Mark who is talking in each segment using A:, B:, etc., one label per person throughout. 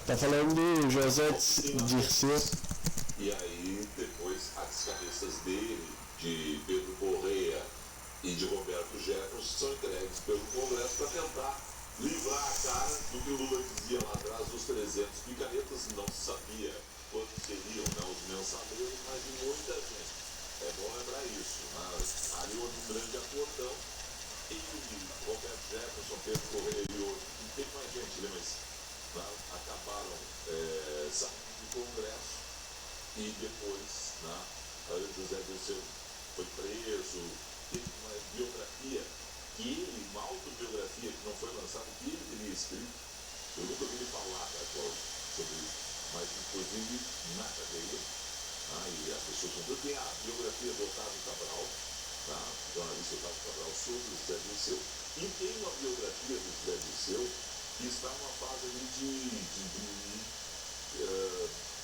A: Tá falando do José Dirceu.
B: E aí, depois, as cabeças dele, de Pedro Correia e de Roberto Jefferson, são entregues pelo Congresso para tentar livrar a cara do que o Lula dizia lá atrás dos 300 picaretas. Não se sabia quantos seriam, né, os mensaleiros, mas de muita gente. É bom lembrar isso. Né? Ali houve um grande acordão. E Roberto Jefferson, Pedro Correia e outros, e tem mais gente, né, mas acabaram saindo do Congresso. E depois, José Dirceu foi preso, teve uma biografia uma autobiografia que não foi lançada, que ele teria escrito. Eu nunca ouvi ele falar, Cláudio, sobre isso, mas inclusive na cadeia, e as pessoas não tem a biografia do Otávio Cabral, jornalista Otávio Cabral, sobre o José Dirceu, e tem uma biografia do José Dirceu que está numa fase ali de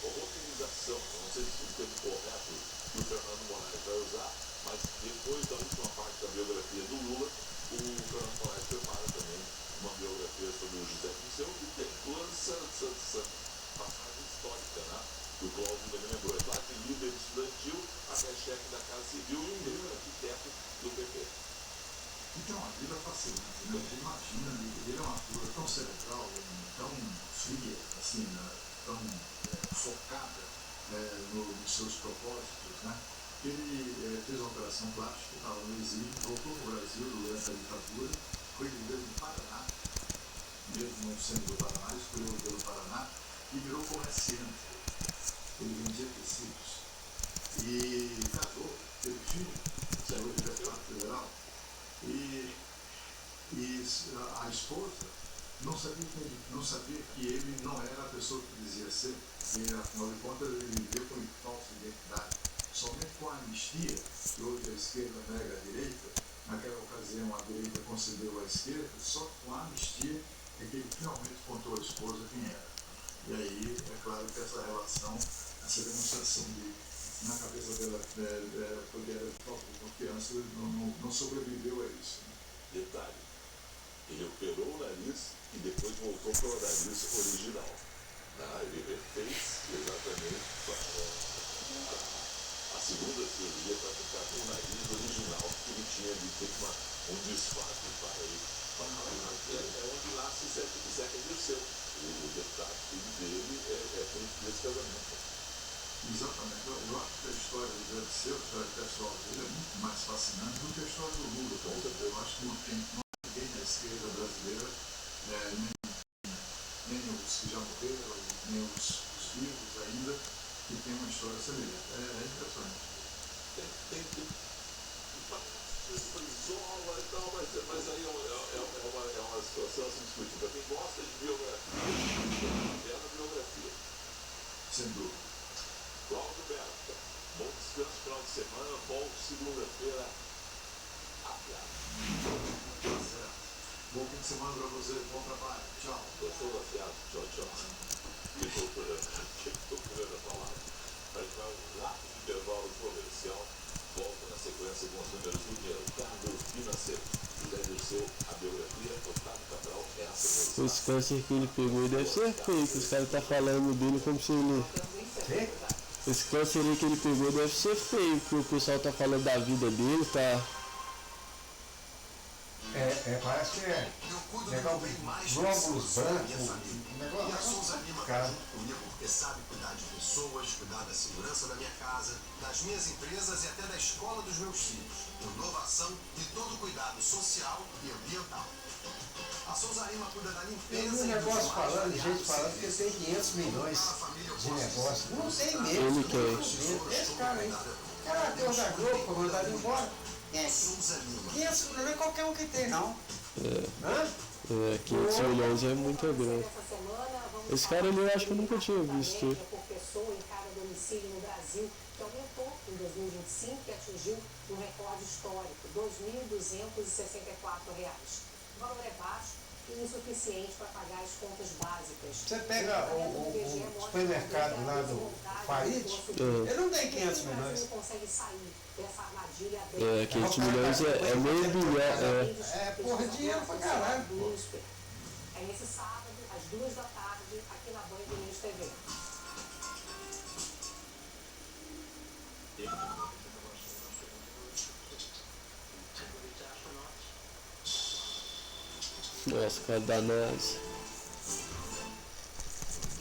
B: organização, não sei se o termo correto que o Fernando Moraes vai usar, mas depois da última parte da biografia do Lula, o Fernando Moraes prepara também uma biografia sobre o José Dirceu, que tem toda essa passagem histórica, né? Que o Cláudio também lembrou, lá de líder estudantil até chefe da Casa Civil e um grande arquiteto do PP.
C: Então, a vida é fascinante, né? Imagina, ele é uma figura tão cerebral, tão fria, assim, tão focada nos seus propósitos, né? Ele fez uma operação plástica, estava no exílio, voltou para o Brasil durante a ditadura, foi viver no Paraná, mesmo não sendo do Paraná, escolheu pelo Paraná e virou comerciante. Ele vendia tecidos e casou, teve filho, saiu de deputado federal e a esposa não sabia que ele não era a pessoa que dizia ser, e afinal de contas ele viveu com falsa identidade. Somente com a anistia, que hoje a esquerda nega a direita, naquela ocasião a direita concedeu à esquerda, só com a anistia é que ele finalmente contou à esposa quem era. E aí, é claro que essa relação, essa demonstração na cabeça dela, porque era de falta de confiança, não sobreviveu a isso.
B: Detalhe, ele operou o nariz e depois voltou para o nariz original. Ele fez exatamente a segunda cirurgia para ficar com o nariz original, que ele tinha de ter um disfarce para ele. É onde nasce o Zeca Dirceu. O deputado filho dele é fruto desse casamento.
C: Exatamente. Eu acho que a história do Zé Dirceu, a história pessoal dele, é muito mais fascinante do que a história do Lula. Eu acho que não tem ninguém na esquerda brasileira, nem os que já morreram, nem os vivos ainda, que tem uma história semelhante. É impressionante.
B: Tem isola e tal, mas aí é uma situação a se discutir. Para quem gosta de biografia, é a biografia.
C: Sem dúvida.
B: Cláudio Berta, bom descanso final de semana, bom segunda-feira. Afiado.
C: Tá certo. Bom fim de semana para você, bom trabalho. Tchau.
B: Gostou do afiado? Tchau, tchau. Que procurando a palavra. A gente vai um rápido intervalo comercial. Volta na sequência com os números do mercado financeiro. José Dirceu, a biografia, Otávio Cabral, essa
A: Esse câncer que ele pegou deve ser fake, os caras estão falando dele como se ele... Esse câncer aí que ele pegou deve ser feio, que o pessoal tá falando da vida dele, tá...
D: Parece que é glóbulos brancos,
E: E a Souza Lima tá junto comigo porque sabe cuidar de pessoas, cuidar da segurança da minha casa, das minhas empresas e até da escola dos meus filhos. Inovação e todo cuidado social e ambiental. A Souza Lima cuida da
D: tem
E: limpeza
D: um
E: e
D: negócio
E: dos
D: falando,
E: mais
D: gente falando que ele tem 500 milhões de negócio. Não tem mesmo.
A: Ele quer.
D: Esse cara aí. Cara, tem o da Globo pra mandar ele embora.
E: Souza Lima.
D: 500 milhões não é qualquer um que tem, não. Hã?
A: 500 milhões é muita grana. Esse cara ali eu acho que eu nunca tinha visto.
F: Por pessoa em cada domicílio no Brasil, que aumentou em 2025 e atingiu um recorde histórico, R$ 2.264. O valor é baixo e insuficiente para pagar as contas básicas.
D: Você pega o supermercado lá do Farid, ele não tem 500 milhões.
F: Não consegue sair dessa armadilha.
A: 500 milhões é meio bilhão.
D: Porra, dinheiro pra caralho.
F: A É nesse sábado, às 2 da tarde, aqui na Band News TV.
A: Nossa, cara da NASA.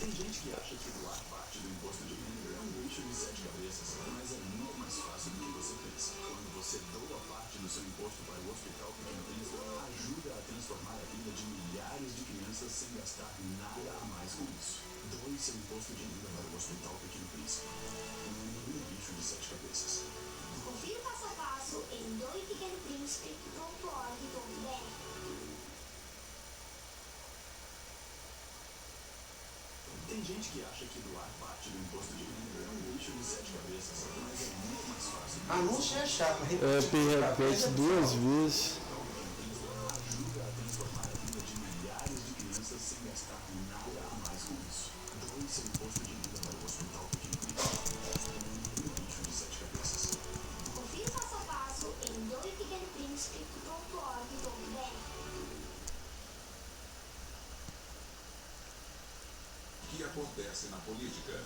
C: Tem gente que acha que doar parte do imposto de renda é um bicho de 7 cabeças, mas é muito mais fácil do que você pensa. Quando você doa parte do seu imposto para o Hospital Pequeno Príncipe, ajuda a transformar a vida de milhares de crianças sem gastar nada a mais com isso. Doe seu imposto de renda para o Hospital Pequeno Príncipe. Não é nenhum bicho de 7 cabeças.
G: Confira o passo a passo em doepequenopríncipe.org.br.
C: Tem gente que acha que doar parte do imposto de renda é um bicho de 7 cabeças, mas é muito mais fácil.
D: Anúncio é chato, mas
A: Repete 2 vezes.
C: Ajuda a transformar a vida de milhares de crianças sem gastar nada a mais com isso. Doe seu imposto de renda para o Hospital Pequeno Príncipe. Um bicho de 7 cabeças.
G: Confira o passo a passo em doepequenopríncipe.org.br.
B: O que acontece na política?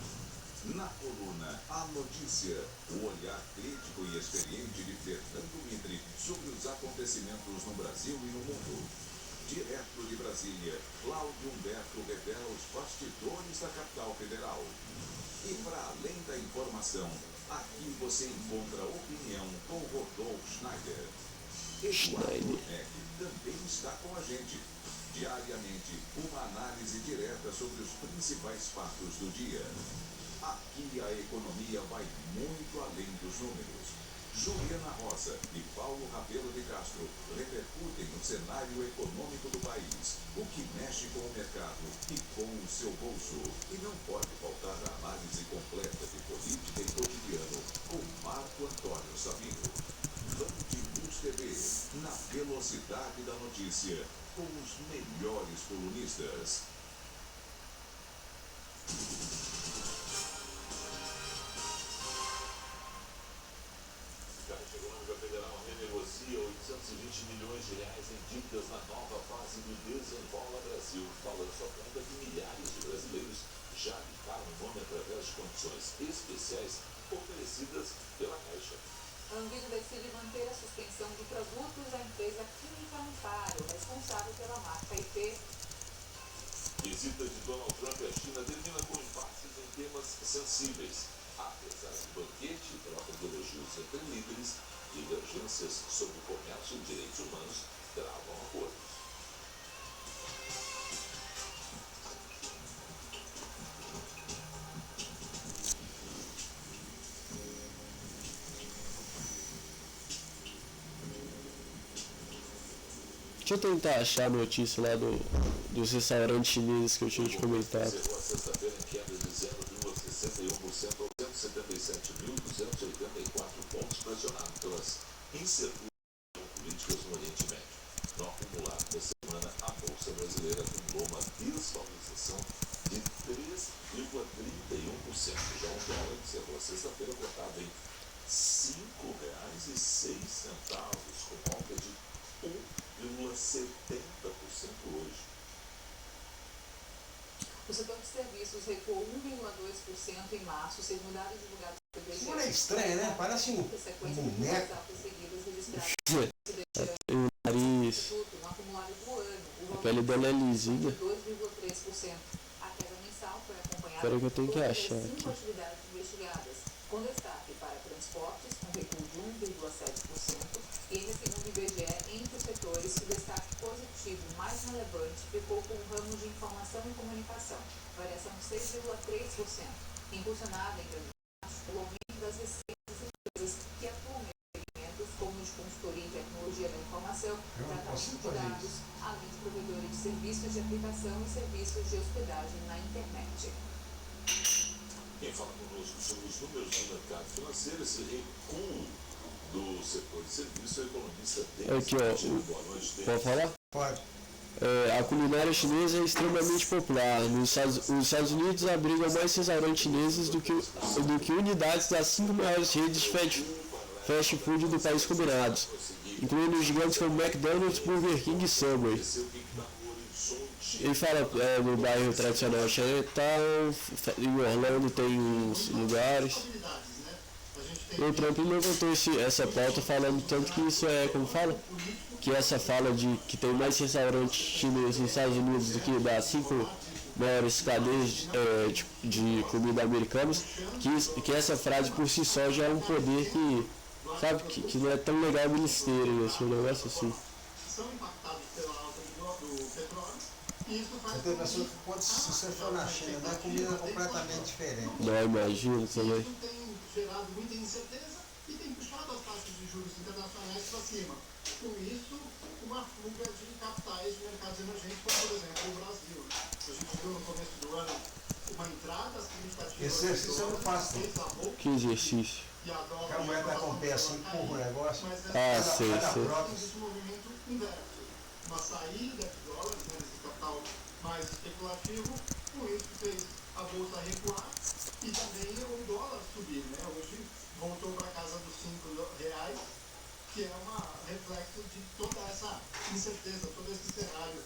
B: Na coluna A Notícia, o olhar crítico e experiente de Fernando Mitre sobre os acontecimentos no Brasil e no mundo. Direto de Brasília, Cláudio Humberto revela os bastidores da capital federal. E para além da informação, aqui você encontra opinião com Rodolfo Schneider. Eduardo Neck também está com a gente. Diariamente, uma análise direta sobre os principais fatos do dia. Aqui a economia vai muito além dos números. Juliana Rosa e Paulo Rabelo de Castro repercutem no cenário econômico do país, o que mexe com o mercado e com o seu bolso. E não pode faltar a análise completa de política e cotidiano com Marco Antônio Sabino. Band News TV, na velocidade da notícia, com os melhores colunistas. Caixa Econômica Federal renegocia 820 milhões de reais em dívidas na nova fase do Desenrola Brasil. Fala só conta que milhares de brasileiros já limparam o nome através de condições especiais oferecidas pela Caixa.
H: A Anvisa decide manter a suspensão de produtos da empresa Química Amparo, responsável pela marca IP.
B: Visita de Donald Trump à China termina com impasses em temas sensíveis. Apesar do banquete e troca de elogios entre líderes, divergências sobre o comércio e direitos humanos travam acordos.
A: Deixa eu tentar achar a notícia lá dos restaurantes chineses que eu tinha te comentado.
B: Encerrou a sexta-feira em queda de 0,61% aos 177.284 pontos, pressionado pelas incertezas políticas no Oriente Médio. No acumulado da semana, a Bolsa Brasileira acumulou uma desvalorização de 3,31%. Já o dólar encerrou a sexta-feira cotado em R$ 5,06, com alta de 1,70% hoje.
H: O setor de serviços recuou 1,2% em março, segundo dados divulgados pelo IBGE.
D: Isso é estranho, né? Parece um
H: Sequência de
D: boneco.
H: altas seguidas registradas
A: O nariz,
H: no acumulado do ano.
A: a pele dela é lisinha.
H: 2,3%. A queda mensal foi acompanhada
A: Espera que eu tenho que
H: por
A: achar
H: 5
A: aqui.
H: atividades investigadas, com destaque para transportes, com recuo de 1,7%, e ainda segundo o IBGE, entre os setores, o destaque positivo mais relevante ficou com o ramo de informação e comunicação, variação de 6,3%, impulsionada em grande parte pelo aumento das receitas de empresas que atuam em segmentos como de consultoria em tecnologia da informação, tratamento de dados, além de provedores de serviços de aplicação e serviços de hospedagem na internet.
B: Quem fala conosco sobre os números do mercado financeiro, esse recuo do setor de serviço, é o economista
A: Aqui, ó,
B: Boa noite,
A: pode falar?
D: Pode.
A: A culinária chinesa é extremamente popular. Os Estados Unidos abrigam mais restaurantes chineses do que unidades das 5 maiores redes de fast food do país combinados, incluindo gigantes como McDonald's, Burger King e Subway.
B: Esse é o que está no horizonte
A: Ele fala no bairro tradicional Chinatown, em Orlando tem uns lugares. O Trump levantou essa pauta falando tanto que isso como fala? Que essa fala de que tem mais restaurantes chineses nos Estados Unidos do que das 5 maiores cadeias de comida americanas, que essa frase por si só já é um poder que, sabe, que não é tão legal o ministério, esse negócio assim.
C: São impactados pela alta do petróleo e isso faz.
D: Tem pessoas que podem, se você for na China, né, a comida é completamente diferente.
A: Não, imagino também.
C: Isso tem gerado muita incerteza e tem puxado as taxas de juros internacionais para cima. Com isso, uma fuga de capitais de mercados emergentes, como por exemplo o Brasil. A gente viu no começo do ano uma entrada significativa.
D: Esse exercício eu não faço.
A: Que exercício?
C: E a dólar
D: Que a mulher tá com o pé assim, empurra o negócio.
A: Sei.
C: Existe um movimento inverso. Uma saída de dólares, né, desse capital mais especulativo, com isso fez a bolsa recuar e também o dólar subir, né? Hoje voltou para casa dos R$5, que é um reflexo de toda essa incerteza, todo esse cenário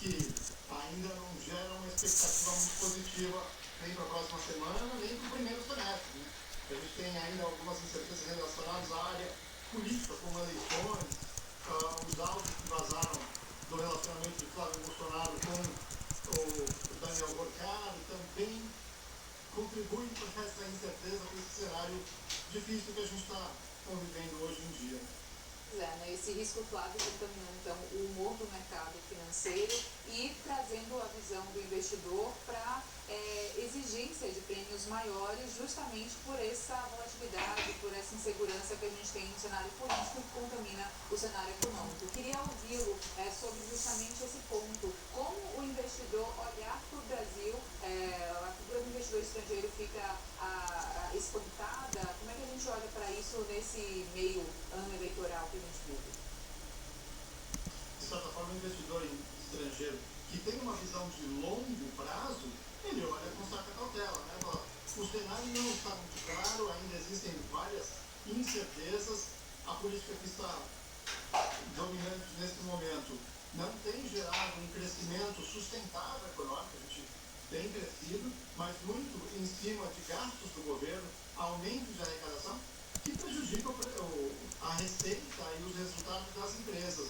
C: que ainda não gera uma expectativa muito positiva nem para a próxima semana, nem para o primeiro semestre, né? A gente tem ainda algumas incertezas relacionadas à área política, como eleições, os autos que vazaram do relacionamento de Flávio Bolsonaro com o Daniel Gorcari também contribuem para essa incerteza, para esse cenário difícil que a gente está convivendo hoje em dia.
H: Esse risco Flávio contaminando então o humor do mercado financeiro e trazendo a visão do investidor para exigência de prêmios maiores, justamente por essa volatilidade, por essa insegurança que a gente tem no cenário político que contamina o cenário econômico. Queria ouvi-lo sobre justamente esse ponto. Como o investidor olhar para o Brasil, a figura do investidor estrangeiro fica espantada? Como é que a gente olha para isso nesse meio ano eleitoral que a gente vive?
C: De certa forma, o investidor estrangeiro que tem uma visão de longo prazo, ele olha com certa cautela, né? O cenário não está muito claro, ainda existem várias incertezas, a política que está dominante nesse momento não tem gerado um crescimento sustentável econômico, a gente tem crescido, mas muito em cima de gastos do governo, aumento de arrecadação, que prejudica a receita e os resultados das empresas,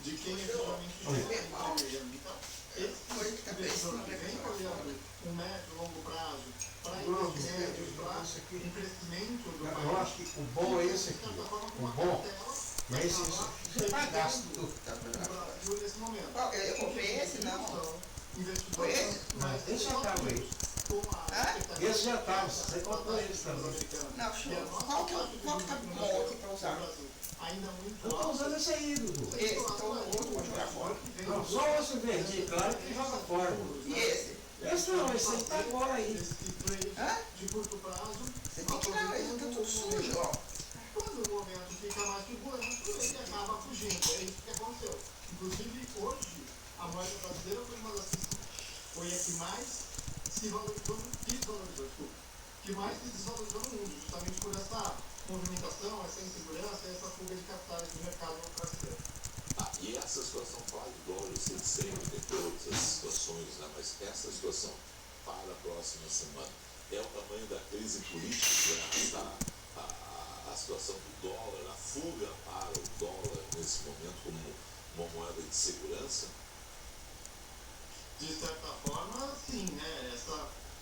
C: de quem efetivamente gera o governo. Então, esse investidor que vem olhando um médio e longo prazo para investimentos, para um crescimento do país,
D: eu acho que o bom é esse aqui. O bom é esse aqui. Você vai gastar tudo.
C: Brasil nesse momento.
I: Eu comprei esse, não.
C: Investidores,
D: mas esse já estava aí. Esse já estava, você comprou esse também.
I: Não, show. Qual que tá bom aqui para usar?
C: Ainda muito
D: Eu estou usando esse aí, Dudu.
I: Esse, então o outro vou jogar fora.
D: Não, só esse verdinho, claro, que joga fora.
I: E esse?
D: Esse não, esse aí tá agora aí.
C: De curto prazo.
I: Você tem que tirar ele, tá tudo sujo, ó.
C: Quando o momento fica mais turbulento, ele acaba fugindo. É isso que aconteceu. Inclusive, hoje, a moeda brasileira foi a que mais se desvalorizou no mundo, justamente por essa movimentação, essa insegurança, essa fuga de capitais do mercado brasileiro.
B: E essa situação para o dólar, eu sei sempre tem todas as situações, né? Mas essa situação para a próxima semana é o tamanho da crise política que vai arrastar a situação do dólar, a fuga para o dólar nesse momento como uma moeda de segurança?
C: De certa forma, sim, né?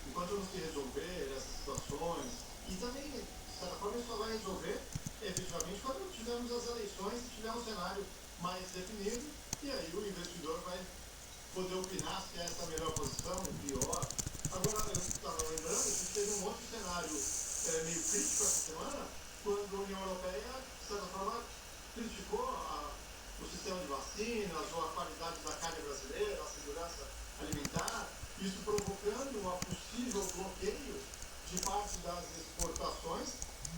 C: Enquanto não se resolver essas situações, e também, de certa forma, isso só vai resolver efetivamente quando tivermos as eleições e tiver um cenário mais definido, e aí o investidor vai poder opinar se essa é a melhor posição, ou pior. Agora, eu estava lembrando que a gente teve um outro cenário meio crítico essa semana, quando a União Europeia, de certa forma, criticou o sistema de vacinas, ou a qualidade da carne brasileira, a segurança alimentar, isso provocando um possível bloqueio de parte das exportações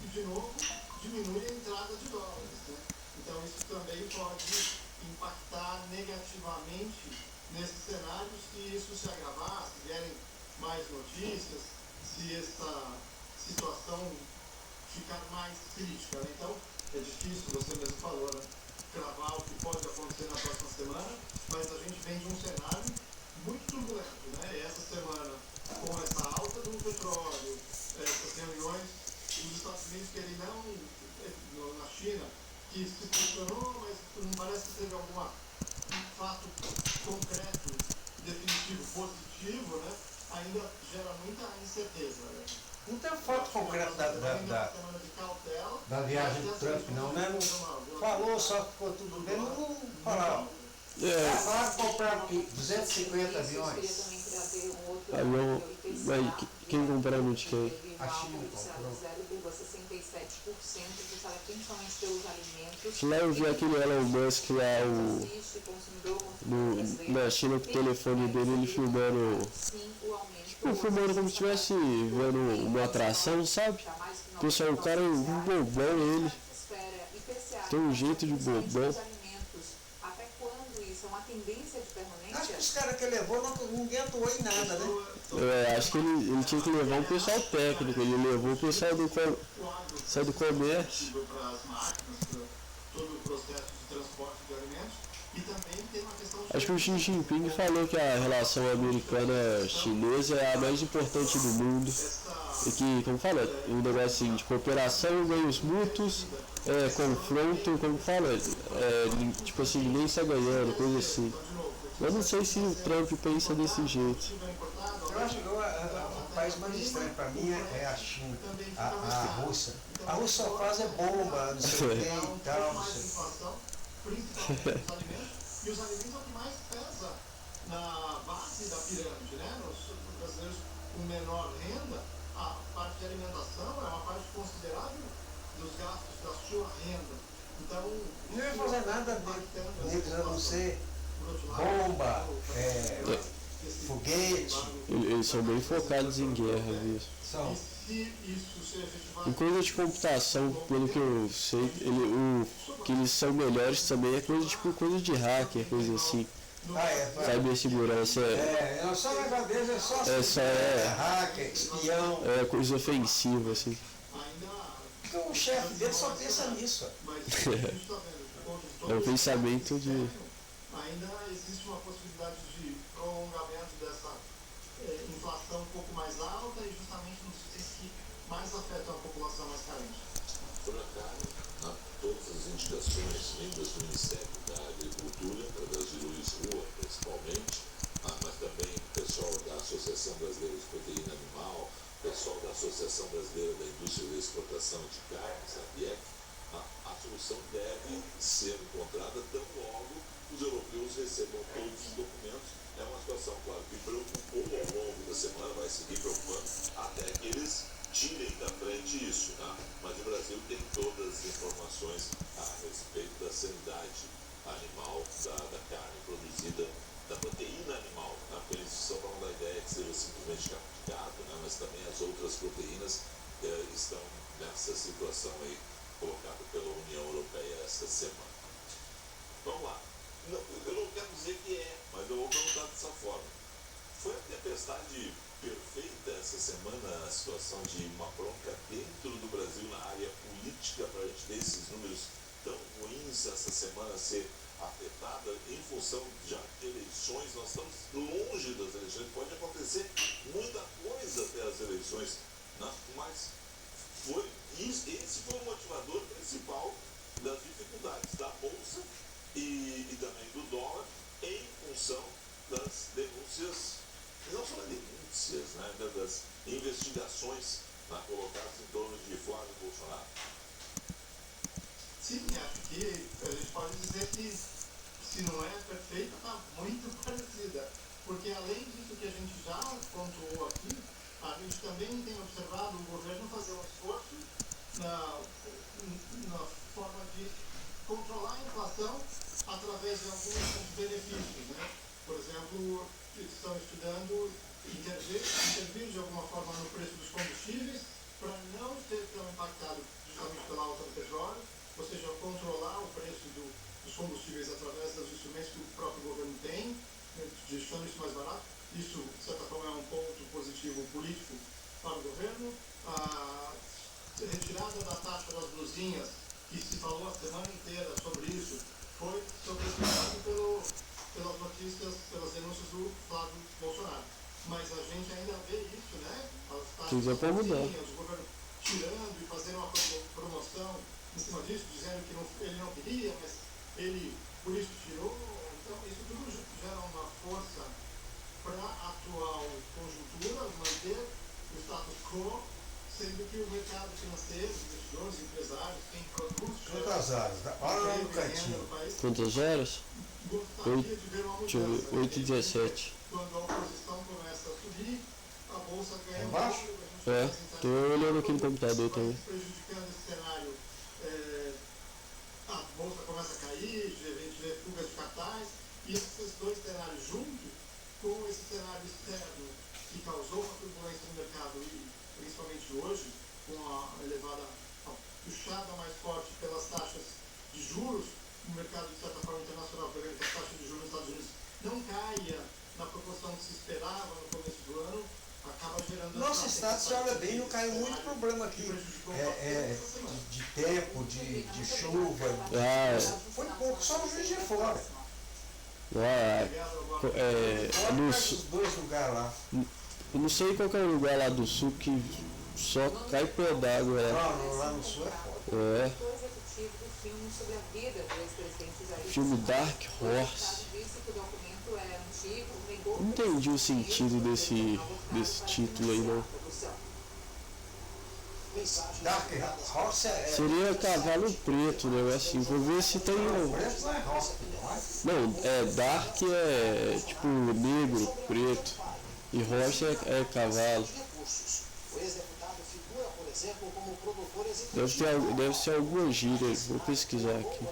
C: e, de novo, diminui a entrada de dólares, né? Então, isso também pode impactar negativamente nesse cenário se isso se agravar, se vierem mais notícias, se essa situação ficar mais crítica, né? Então, é difícil, você mesmo falou, né? Cravar o que pode acontecer na próxima semana, mas a gente vem de um cenário ainda gera muita incerteza. Né?
D: Não tem foto concreta da viagem do Trump, não, né? Não falou, só ficou tudo bem, mas não falaram. Agora compraram 250 aviões.
A: Avião, mas quem comprou muito quem?
D: A China comprou.
H: 0,67%, principalmente pelos alimentos.
A: Lá eu vi aquele Elon Musk lá, na China com o telefone dele, ele filmando, tipo, filmando como se estivesse vendo uma atração, sabe? O pessoal, o cara é um bobão, ele tem um jeito de bobão.
H: Até quando isso é uma tendência de permanência?
D: Acho que os caras que levou, ninguém atuou em nada, né?
A: Acho que ele tinha que levar um pessoal técnico, ele levou o pessoal do comércio.
C: Para as máquinas, para todo o processo de transporte de alimentos. E também tem uma questão...
A: Acho que o Xi Jinping falou que a relação americana-chinesa é a mais importante do mundo. E que, como fala, um negócio assim de cooperação, ganhos mútuos, confronto, como fala, tipo assim, ninguém está ganhando, coisa assim. Eu não sei se o Trump pensa desse jeito.
D: Eu acho que o país mais estranho para mim é a China, a Rússia. A Rússia só faz bomba, não sei o que e tal, não sei.
C: Principalmente os alimentos, e os alimentos é o que mais pesa na base da pirâmide, né? Os brasileiros com menor renda, a parte de alimentação é uma parte considerável dos gastos da sua renda. Então,
D: não ia fazer nada neles a não ser bomba, foguete.
A: Eles são bem focados em guerra, viu?
D: São.
A: Em coisa de computação, pelo que eu sei, que eles são melhores também é coisa de hacker, coisa assim. Cibersegurança
D: Só o negócio deles é só hacker, espião.
A: É coisa ofensiva, assim.
D: Porque o chefe dele só pensa nisso.
A: É o pensamento de...
C: Ainda existe uma possibilidade de prolongamento dessa inflação um pouco mais alta e justamente nos itens que mais afetam a população mais carente.
B: Sobre a carne, todas as indicações vindas do Ministério da Agricultura, através de Luiz Rua, principalmente, mas também o pessoal da Associação Brasileira de Proteína Animal, o pessoal da Associação Brasileira da Indústria de Exportação de Carnes, a BIEC, a solução deve ser encontrada tão logo os europeus recebam todos os documentos. É uma situação, claro, que preocupou ao longo da semana, vai seguir preocupando até que eles tirem da frente isso, tá? Mas o Brasil tem todas as informações a respeito da sanidade animal, da carne produzida, da proteína animal, tá? Porque eles só vão dar ideia que seja simplesmente gado, né? Mas também as outras proteínas estão nessa situação aí, colocada pela União Europeia esta semana. Vamos lá. Não, eu não quero dizer que mas eu vou perguntar dessa forma. Foi a tempestade perfeita essa semana, a situação de uma bronca dentro do Brasil na área política, para a gente ter esses números tão ruins essa semana ser afetada em função já de eleições? Nós estamos longe das eleições, pode acontecer muita coisa até as eleições, né? Mas esse foi o motivador principal das dificuldades da Bolsa e também do dólar, em função das denúncias, não só denúncias, né, das investigações colocadas em torno de Flávio Bolsonaro.
C: Sim, acho que a gente pode dizer que, se não é perfeita, está muito parecida. Porque além disso que a gente já pontuou aqui, a gente também tem observado o governo fazer um esforço na forma de controlar a inflação através de alguns benefícios, né? Por exemplo, estão estudando intervir de alguma forma no preço dos combustíveis para não ser tão impactado justamente pela alta do petróleo, ou seja, controlar o preço dos combustíveis através dos instrumentos que o próprio governo tem, deixando isso mais barato. Isso, de certa forma, é um ponto positivo político para o governo. A retirada da taxa das blusinhas, que se falou a semana inteira sobre isso, foi sobretudo pelas notícias, pelas denúncias do Flávio Bolsonaro. Mas a gente ainda vê isso, né? As taxas das blusinhas, o governo tirando e fazendo uma promoção em cima disso, dizendo que ele não queria, mas ele por isso tirou. Então, isso tudo gera uma força para a atual conjuntura. sendo que o mercado financeiro, investidores, empresários, quem produz...
D: Quantas horas? Olha lá no cantinho.
A: Quantas horas?
C: Gostaria de ver uma
A: Deixa eu ver,
C: mudança.
A: 8h17.
C: Quando a oposição começa a subir, a bolsa ganha
D: Embaixo?
A: É, tô olhando aqui no computador também.
C: prejudicando esse cenário. A bolsa começa a cair, a gente vê fugas de capitais, e esses dois cenários juntos, com esse cenário externo que causou uma turbulência no mercado, e principalmente hoje, com a elevada, a puxada mais forte pelas taxas de juros, o mercado, de certa forma, internacional, prevendo que as taxas de juros nos Estados Unidos não caia na proporção que se esperava no começo do ano, acaba gerando...
D: Nosso estado, se olha bem, não caiu muito problema aqui. De tempo, de chuva. Foi pouco, só no Juiz de Fora.
A: Nos
D: Dois lugares lá.
A: Eu não sei qual que é o lugar lá do sul que só cai pé d'água lá.
D: Não, lá no sul é foda.
A: É,
H: executivo do filme sobre a vida do ex-presidente Jair
A: filme
H: Bolsonaro.
A: Dark
H: O
A: Horse.
H: deputado disse que o documento é antigo, negou
A: Não entendi o sentido desse título aí não.
D: Dark Horse é...
A: Seria cavalo preto, né? Assim, vou ver se tem.
D: Preto não é rock, não é?
A: Não, Dark é tipo negro, preto. E Horse é cavalo.
E: O ex-deputado figura, por exemplo, como produtor executivo.
A: Deve ser alguma gíria, vou pesquisar aqui.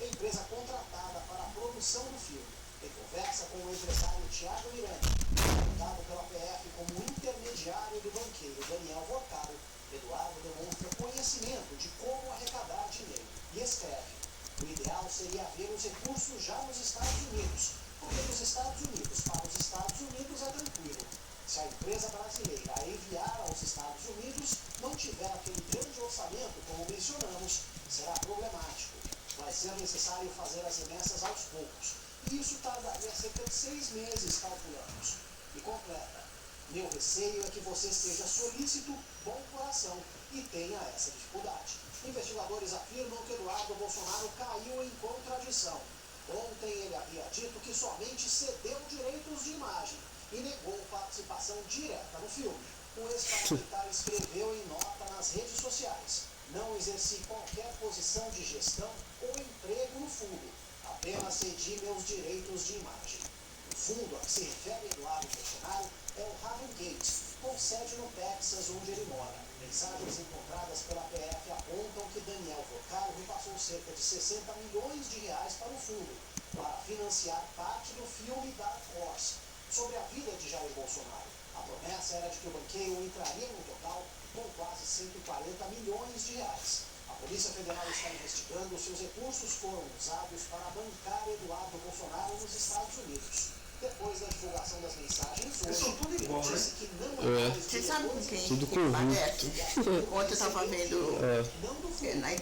E: É empresa contratada para a produção do filme. Em conversa com o empresário Thiago Miranda, apontado pela PF como intermediário do banqueiro Daniel Vorcaro, Eduardo demonstra conhecimento de como arrecadar dinheiro e escreve: o ideal seria haver os recursos já nos Estados Unidos, porque dos Estados Unidos para os Estados Unidos é tranquilo. Se a empresa brasileira a enviar aos Estados Unidos não tiver aquele grande orçamento, como mencionamos, será problemático. Vai ser necessário fazer as remessas aos poucos. E isso tardaria cerca de 6 meses, calculamos. E completa: meu receio é que você esteja solícito, bom coração, e tenha essa dificuldade. Investigadores afirmam que Eduardo Bolsonaro caiu em contradição. Ontem ele havia dito que somente cedeu direitos de imagem e negou participação direta no filme. O ex-parlamentar escreveu em nota nas redes sociais: não exerci qualquer posição de gestão ou emprego no fundo, apenas cedi meus direitos de imagem. O fundo a que se refere Eduardo Bolsonaro é o Haven Gate, com sede no Texas, onde ele mora. Mensagens encontradas pela PF apontam que Daniel Vorcaro repassou cerca de 60 milhões de reais para o fundo, para financiar parte do filme Dark Horse, sobre a vida de Jair Bolsonaro. A promessa era de que o banqueiro entraria no total com quase 140 milhões de reais. A Polícia Federal está investigando se os recursos foram usados para bancar Eduardo Bolsonaro nos Estados Unidos. Depois da divulgação das mensagens,
D: Eles são tudo igual, né?
E: disse que não é mais
I: Você sabe com quem
A: Tudo
I: que
A: corrupto.
I: parece? Ontem eu estava vendo na